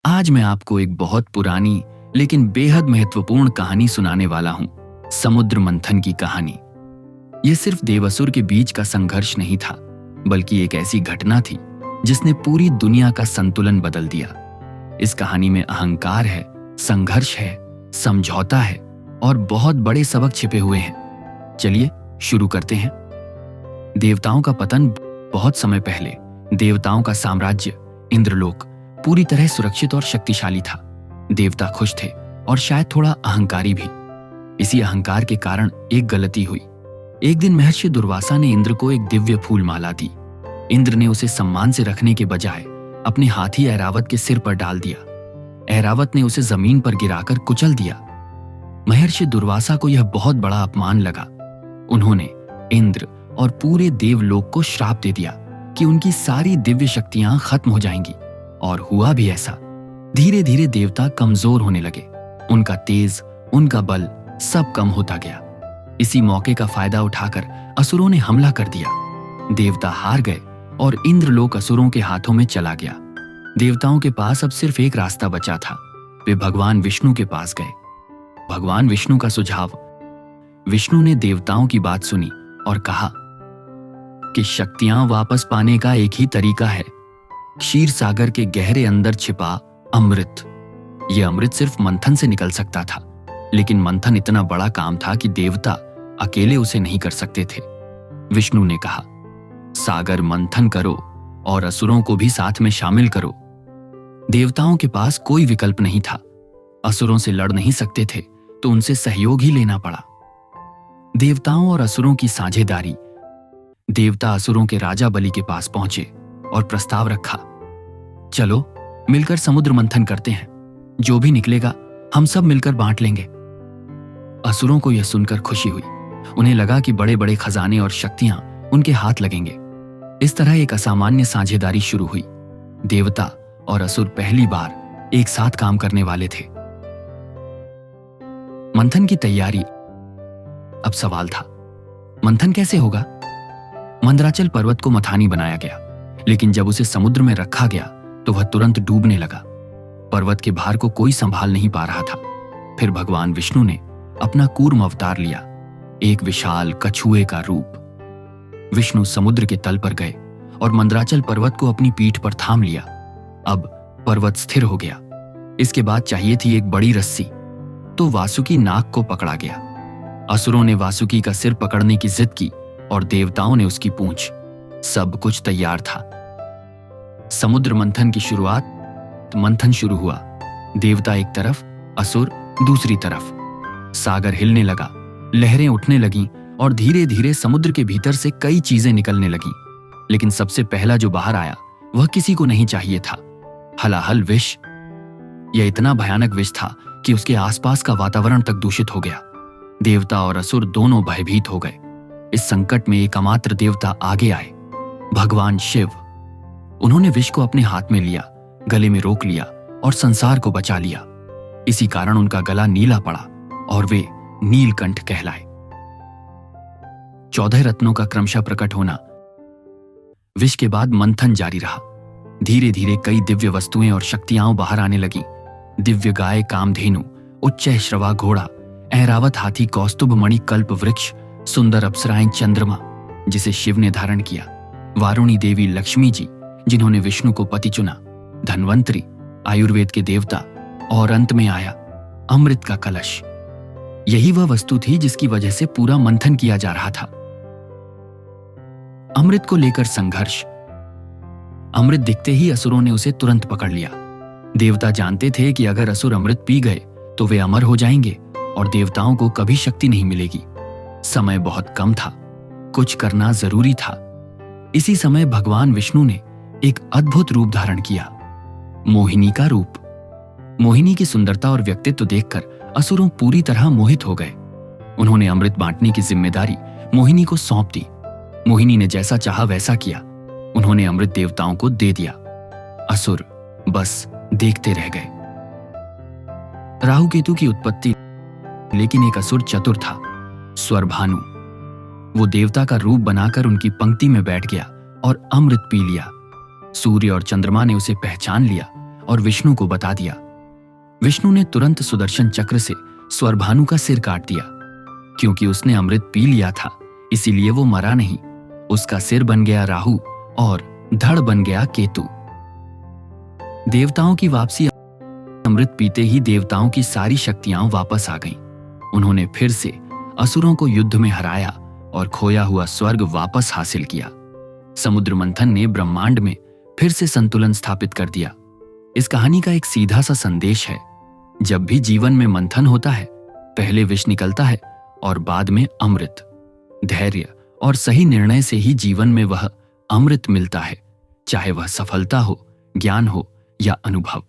आज मैं आपको एक बहुत पुरानी लेकिन बेहद महत्वपूर्ण कहानी सुनाने वाला हूं, समुद्र मंथन की कहानी। यह सिर्फ देवासुर के बीच का संघर्ष नहीं था, बल्कि एक ऐसी घटना थी जिसने पूरी दुनिया का संतुलन बदल दिया। इस कहानी में अहंकार है, संघर्ष है, समझौता है और बहुत बड़े सबक छिपे हुए हैं। चलिए शुरू करते हैं। देवताओं का पतन बहुत समय पहले। देवताओं का साम्राज्य इंद्रलोक पूरी तरह सुरक्षित और शक्तिशाली था। देवता खुश थे और शायद थोड़ा अहंकारी भी। इसी अहंकार के कारण एक गलती हुई। एक दिन महर्षि दुर्वासा ने इंद्र को एक दिव्य फूल माला दी। इंद्र ने उसे सम्मान से रखने के बजाय अपने हाथी ऐरावत के सिर पर डाल दिया। ऐरावत ने उसे जमीन पर गिराकर कुचल दिया। महर्षि दुर्वासा को यह बहुत बड़ा अपमान लगा। उन्होंने इंद्र और पूरे देवलोक को श्राप दे दिया कि उनकी सारी दिव्य शक्तियां खत्म हो जाएंगी। और हुआ भी ऐसा। धीरे धीरे देवता कमजोर होने लगे। उनका तेज, उनका बल सब कम होता गया। इसी मौके का फायदा उठाकर असुरों ने हमला कर दिया। देवता हार गए और इंद्रलोक असुरों के हाथों में चला गया। देवताओं के पास अब सिर्फ एक रास्ता बचा था। वे भगवान विष्णु के पास गए। भगवान विष्णु का सुझाव। विष्णु ने देवताओं की बात सुनी और कहा कि शक्तियां वापस पाने का एक ही तरीका है, क्षीर सागर के गहरे अंदर छिपा अमृत। यह अमृत सिर्फ मंथन से निकल सकता था, लेकिन मंथन इतना बड़ा काम था कि देवता अकेले उसे नहीं कर सकते थे। विष्णु ने कहा, सागर मंथन करो और असुरों को भी साथ में शामिल करो। देवताओं के पास कोई विकल्प नहीं था। असुरों से लड़ नहीं सकते थे तो उनसे सहयोग ही लेना पड़ा। देवताओं और असुरों की साझेदारी। देवता असुरों के राजा बलि के पास पहुंचे और प्रस्ताव रखा, चलो मिलकर समुद्र मंथन करते हैं। जो भी निकलेगा हम सब मिलकर बांट लेंगे। असुरों को यह सुनकर खुशी हुई। उन्हें लगा कि बड़े बड़े खजाने और शक्तियां उनके हाथ लगेंगे। इस तरह एक असामान्य साझेदारी शुरू हुई। देवता और असुर पहली बार एक साथ काम करने वाले थे। मंथन की तैयारी। अब सवाल था, मंथन कैसे होगा? मंदराचल पर्वत को मथानी बनाया गया, लेकिन जब उसे समुद्र में रखा गया तो वह तुरंत डूबने लगा। पर्वत के भार को कोई संभाल नहीं पा रहा था। फिर भगवान विष्णु ने अपना कूर्म अवतार लिया, एक विशाल कछुए का रूप। विष्णु समुद्र के तल पर गए और मंदराचल पर्वत को अपनी पीठ पर थाम लिया। अब पर्वत स्थिर हो गया। इसके बाद चाहिए थी एक बड़ी रस्सी, तो वासुकी नाग को पकड़ा गया। असुरों ने वासुकी का सिर पकड़ने की जिद की और देवताओं ने उसकी पूंछ। सब कुछ तैयार था। समुद्र मंथन की शुरुआत। मंथन शुरू हुआ। देवता एक तरफ, असुर दूसरी तरफ। सागर हिलने लगा, लहरें उठने लगीं और धीरे धीरे समुद्र के भीतर से कई चीजें निकलने लगीं। लेकिन सबसे पहला जो बाहर आया वह किसी को नहीं चाहिए था। हलाहल विष। यह इतना भयानक विष था कि उसके आसपास का वातावरण तक दूषित हो गया। देवता और असुर दोनों भयभीत हो गए। इस संकट में एक अमात्र देवता आगे आए, भगवान शिव। उन्होंने विष को अपने हाथ में लिया, गले में रोक लिया और संसार को बचा लिया। इसी कारण उनका गला नीला पड़ा और वे नीलकंठ कहलाए। 14 रत्नों का क्रमशः प्रकट होना। विष के बाद मंथन जारी रहा। धीरे धीरे कई दिव्य वस्तुएं और शक्तियां बाहर आने लगी। दिव्य गाय कामधेनु, उच्च श्रवा घोड़ा, ऐरावत हाथी, कौस्तुभ मणि कल्प वृक्ष, सुंदर अप्सराएं, चंद्रमा जिसे शिव ने धारण किया, वारुणी देवी, लक्ष्मी जी जिन्होंने विष्णु को पति चुना, धन्वंतरी, आयुर्वेद के देवता, और अंत में आया अमृत का कलश। यही वह वस्तु थी जिसकी वजह से पूरा मंथन किया जा रहा था। अमृत को लेकर संघर्ष। अमृत दिखते ही असुरों ने उसे तुरंत पकड़ लिया। देवता जानते थे कि अगर असुर अमृत पी गए तो वे अमर हो जाएंगे और देवताओं को कभी शक्ति नहीं मिलेगी। समय बहुत कम था, कुछ करना जरूरी था। इसी समय भगवान विष्णु ने एक अद्भुत रूप धारण किया, मोहिनी का रूप। मोहिनी की सुंदरता और व्यक्तित्व देखकर असुरों पूरी तरह मोहित हो गए। उन्होंने अमृत बांटने की जिम्मेदारी मोहिनी को सौंप दी। मोहिनी ने जैसा चाहा वैसा किया। उन्होंने अमृत देवताओं को दे दिया। असुर बस देखते रह गए। राहु केतु की उत्पत्ति। लेकिन एक असुर चतुर था, स्वरभानु। वो देवता का रूप बनाकर उनकी पंक्ति में बैठ गया और अमृत पी लिया। सूर्य और चंद्रमा ने उसे पहचान लिया और विष्णु को बता दिया। विष्णु ने तुरंत सुदर्शन चक्र से स्वरभानु का सिर काट दिया। क्योंकि उसने अमृत पी लिया था, इसीलिए वो मरा नहीं। उसका सिर बन गया राहु और धड़ बन गया केतु। देवताओं की वापसी। अमृत पीते ही देवताओं की सारी शक्तियां वापस आ गईं। उन्होंने फिर से असुरों को युद्ध में हराया और खोया हुआ स्वर्ग वापस हासिल किया। समुद्र मंथन ने ब्रह्मांड में फिर से संतुलन स्थापित कर दिया। इस कहानी का एक सीधा सा संदेश है, जब भी जीवन में मंथन होता है, पहले विष निकलता है और बाद में अमृत। धैर्य और सही निर्णय से ही जीवन में वह अमृत मिलता है, चाहे वह सफलता हो, ज्ञान हो या अनुभव।